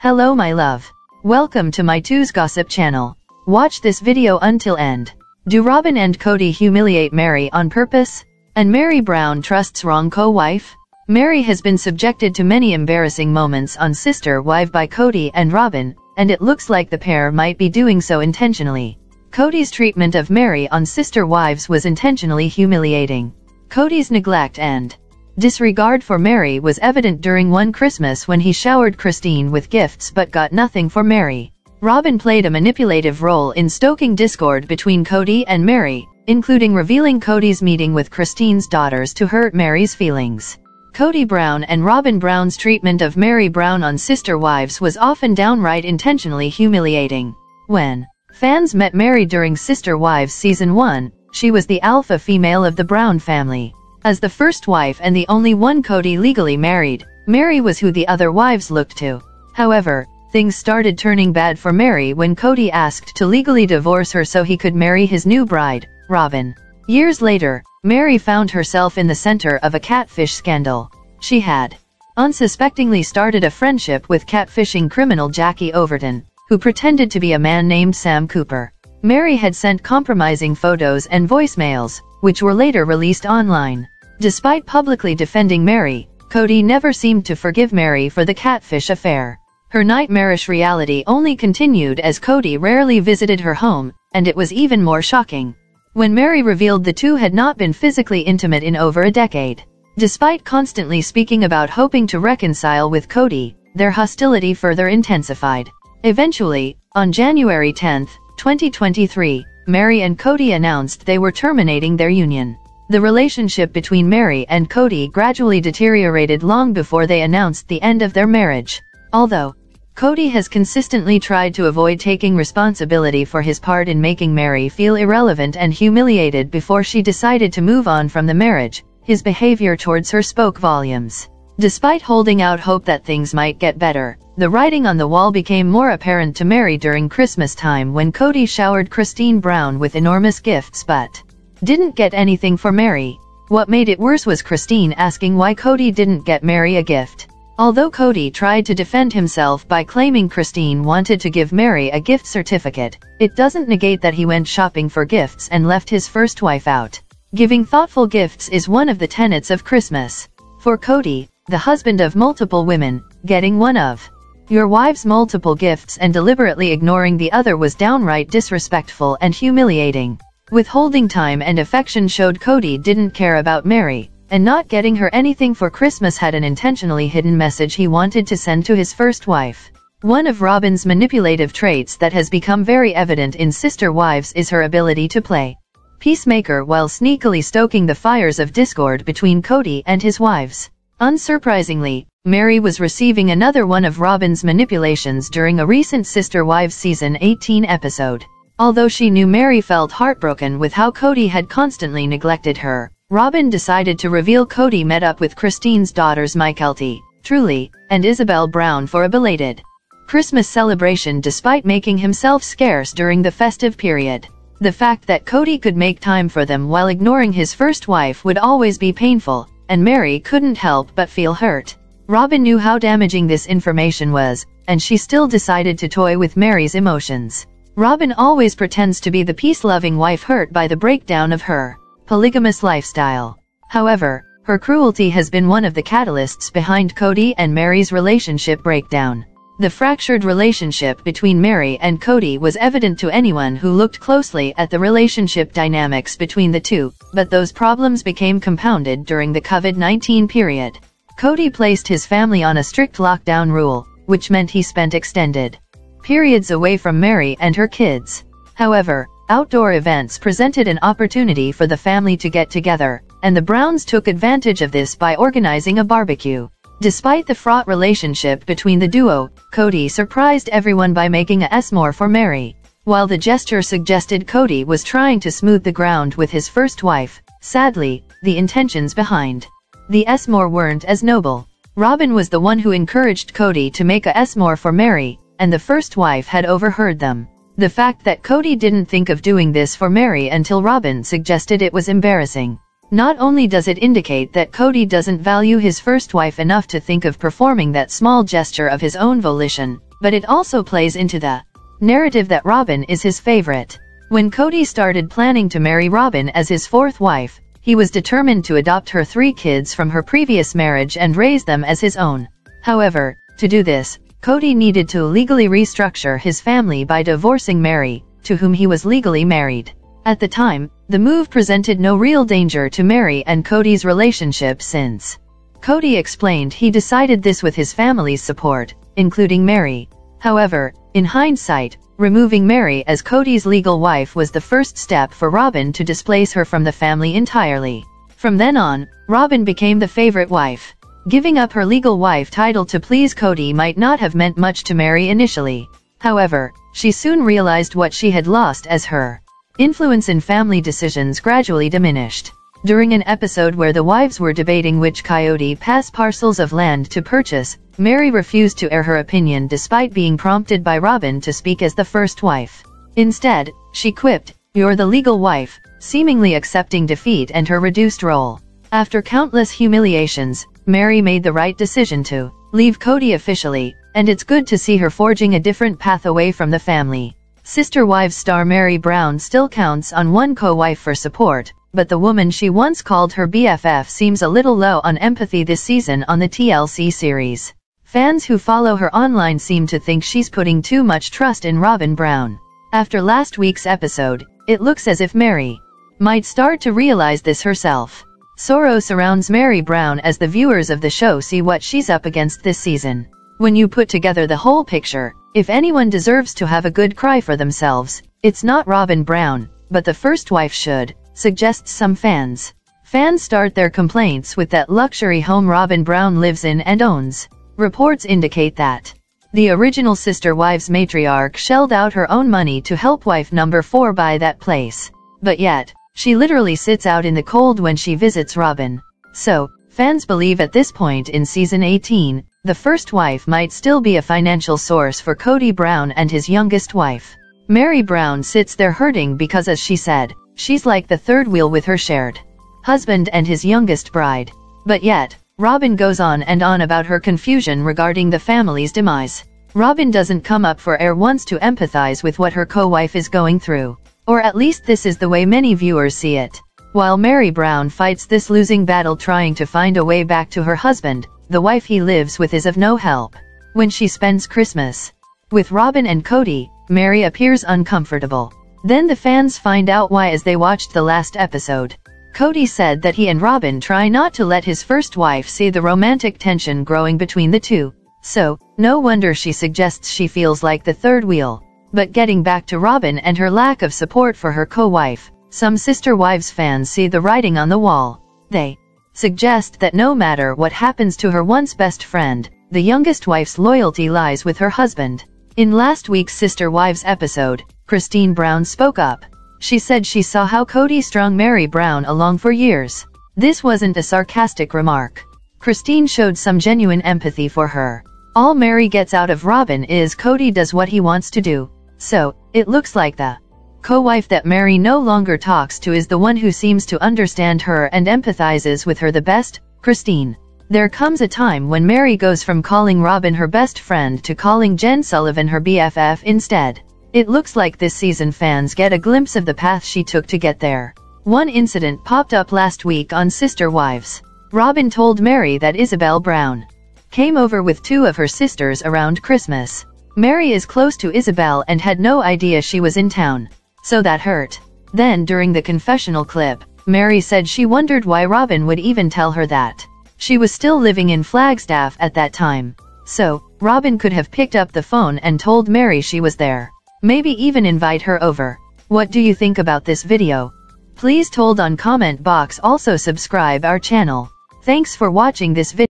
Hello my love. Welcome to my Two's Gossip channel. Watch this video until end. Do Robyn and Kody humiliate Meri on purpose? And Meri Brown trusts wrong co-wife? Meri has been subjected to many embarrassing moments on Sister Wife by Kody and Robyn, and it looks like the pair might be doing so intentionally. Kody's treatment of Meri on Sister Wives was intentionally humiliating. Kody's neglect and disregard for Meri was evident during one Christmas when he showered Christine with gifts but got nothing for Meri. Robyn played a manipulative role in stoking discord between Kody and Meri, including revealing Kody's meeting with Christine's daughters to hurt Meri's feelings. Kody Brown and Robyn Brown's treatment of Meri Brown on Sister Wives was often downright intentionally humiliating. When fans met Meri during Sister Wives Season 1, she was the alpha female of the Brown family. As the first wife and the only one Kody legally married, Meri was who the other wives looked to. However, things started turning bad for Meri when Kody asked to legally divorce her so he could marry his new bride, Robyn. Years later, Meri found herself in the center of a catfish scandal. She had unsuspectingly started a friendship with catfishing criminal Jackie Overton, who pretended to be a man named Sam Cooper. Meri had sent compromising photos and voicemails, which were later released online. Despite publicly defending Meri, Kody never seemed to forgive Meri for the catfish affair. Her nightmarish reality only continued as Kody rarely visited her home, and it was even more shocking when Meri revealed the two had not been physically intimate in over a decade. Despite constantly speaking about hoping to reconcile with Kody, their hostility further intensified. Eventually, on January 10, 2023, Meri and Kody announced they were terminating their union. The relationship between Meri and Kody gradually deteriorated long before they announced the end of their marriage. Although Kody has consistently tried to avoid taking responsibility for his part in making Meri feel irrelevant and humiliated before she decided to move on from the marriage, his behavior towards her spoke volumes. Despite holding out hope that things might get better, the writing on the wall became more apparent to Meri during Christmas time when Kody showered Christine Brown with enormous gifts but didn't get anything for Meri. What made it worse was Christine asking why Kody didn't get Meri a gift. Although Kody tried to defend himself by claiming Christine wanted to give Meri a gift certificate, it doesn't negate that he went shopping for gifts and left his first wife out. Giving thoughtful gifts is one of the tenets of Christmas. For Kody, the husband of multiple women, getting one of your wife's multiple gifts and deliberately ignoring the other was downright disrespectful and humiliating. Withholding time and affection showed Kody didn't care about Meri, and not getting her anything for Christmas had an intentionally hidden message he wanted to send to his first wife. One of Robyn's manipulative traits that has become very evident in Sister Wives is her ability to play peacemaker while sneakily stoking the fires of discord between Kody and his wives. Unsurprisingly, Meri was receiving another one of Robyn's manipulations during a recent Sister Wives Season 18 episode. Although she knew Meri felt heartbroken with how Kody had constantly neglected her, Robyn decided to reveal Kody met up with Christine's daughters Mykelti, Truely, and Ysabel Brown for a belated Christmas celebration despite making himself scarce during the festive period. The fact that Kody could make time for them while ignoring his first wife would always be painful, and Meri couldn't help but feel hurt. Robyn knew how damaging this information was, and she still decided to toy with Meri's emotions. Robyn always pretends to be the peace-loving wife hurt by the breakdown of her polygamous lifestyle. However, her cruelty has been one of the catalysts behind Kody and Meri's relationship breakdown. The fractured relationship between Meri and Kody was evident to anyone who looked closely at the relationship dynamics between the two, but those problems became compounded during the COVID-19 period. Kody placed his family on a strict lockdown rule, which meant he spent extended periods away from Meri and her kids. However, outdoor events presented an opportunity for the family to get together, and the Browns took advantage of this by organizing a barbecue. Despite the fraught relationship between the duo, Kody surprised everyone by making a s'more for Meri. While the gesture suggested Kody was trying to smooth the ground with his first wife, sadly, the intentions behind the s'more weren't as noble. Robyn was the one who encouraged Kody to make a s'more for Meri, and the first wife had overheard them. The fact that Kody didn't think of doing this for Meri until Robyn suggested it was embarrassing. Not only does it indicate that Kody doesn't value his first wife enough to think of performing that small gesture of his own volition, but it also plays into the narrative that Robyn is his favorite. When Kody started planning to marry Robyn as his fourth wife, he was determined to adopt her 3 kids from her previous marriage and raise them as his own. However, to do this, Kody needed to legally restructure his family by divorcing Meri, to whom he was legally married. At the time, the move presented no real danger to Meri and Kody's relationship since Kody explained he decided this with his family's support, including Meri. However, in hindsight, removing Meri as Kody's legal wife was the first step for Robyn to displace her from the family entirely. From then on, Robyn became the favorite wife. Giving up her legal wife title to please Kody might not have meant much to Meri initially. However, she soon realized what she had lost as her influence in family decisions gradually diminished. During an episode where the wives were debating which coyote pass parcels of land to purchase, Meri refused to air her opinion despite being prompted by Robyn to speak as the first wife. Instead, she quipped, "You're the legal wife," seemingly accepting defeat and her reduced role. After countless humiliations, Meri made the right decision to leave Kody officially, and it's good to see her forging a different path away from the family. Sister Wives star Meri Brown still counts on one co-wife for support, but the woman she once called her BFF seems a little low on empathy this season on the TLC series. Fans who follow her online seem to think she's putting too much trust in Robyn Brown. After last week's episode, it looks as if Meri might start to realize this herself. Sorrow surrounds Meri Brown as the viewers of the show see what she's up against this season. When you put together the whole picture, if anyone deserves to have a good cry for themselves, it's not Robyn Brown, but the first wife should, suggests some fans. Fans start their complaints with that luxury home Robyn Brown lives in and owns. Reports indicate that the original Sister Wives matriarch shelled out her own money to help wife number 4 buy that place. But yet, she literally sits out in the cold when she visits Robyn. So, fans believe at this point in season 18, the first wife might still be a financial source for Kody Brown and his youngest wife. Meri Brown sits there hurting because, as she said, she's like the third wheel with her shared husband and his youngest bride. But yet, Robyn goes on and on about her confusion regarding the family's demise. Robyn doesn't come up for air once to empathize with what her co-wife is going through. Or at least this is the way many viewers see it. While Meri Brown fights this losing battle trying to find a way back to her husband, the wife he lives with is of no help. When she spends Christmas with Robyn and Kody, Meri appears uncomfortable. Then the fans find out why as they watched the last episode. Kody said that he and Robyn try not to let his first wife see the romantic tension growing between the two. So, no wonder she suggests she feels like the third wheel. But getting back to Robyn and her lack of support for her co-wife, some Sister Wives fans see the writing on the wall. They suggest that no matter what happens to her once best friend, the youngest wife's loyalty lies with her husband. In last week's Sister Wives episode, Christine Brown spoke up. She said she saw how Kody strung Meri Brown along for years. This wasn't a sarcastic remark. Christine showed some genuine empathy for her. All Meri gets out of Robyn is Kody does what he wants to do. So, it looks like the co-wife that Meri no longer talks to is the one who seems to understand her and empathizes with her the best, Christine. There comes a time when Meri goes from calling Robyn her best friend to calling Jen Sullivan her BFF instead. It looks like this season fans get a glimpse of the path she took to get there. One incident popped up last week on Sister Wives. Robyn told Meri that Ysabel Brown came over with 2 of her sisters around Christmas. Meri is close to Ysabel and had no idea she was in town. So that hurt. Then during the confessional clip, Meri said she wondered why Robyn would even tell her that. She was still living in Flagstaff at that time. So, Robyn could have picked up the phone and told Meri she was there. Maybe even invite her over. What do you think about this video? Please told on comment box. Also subscribe our channel. Thanks for watching this video.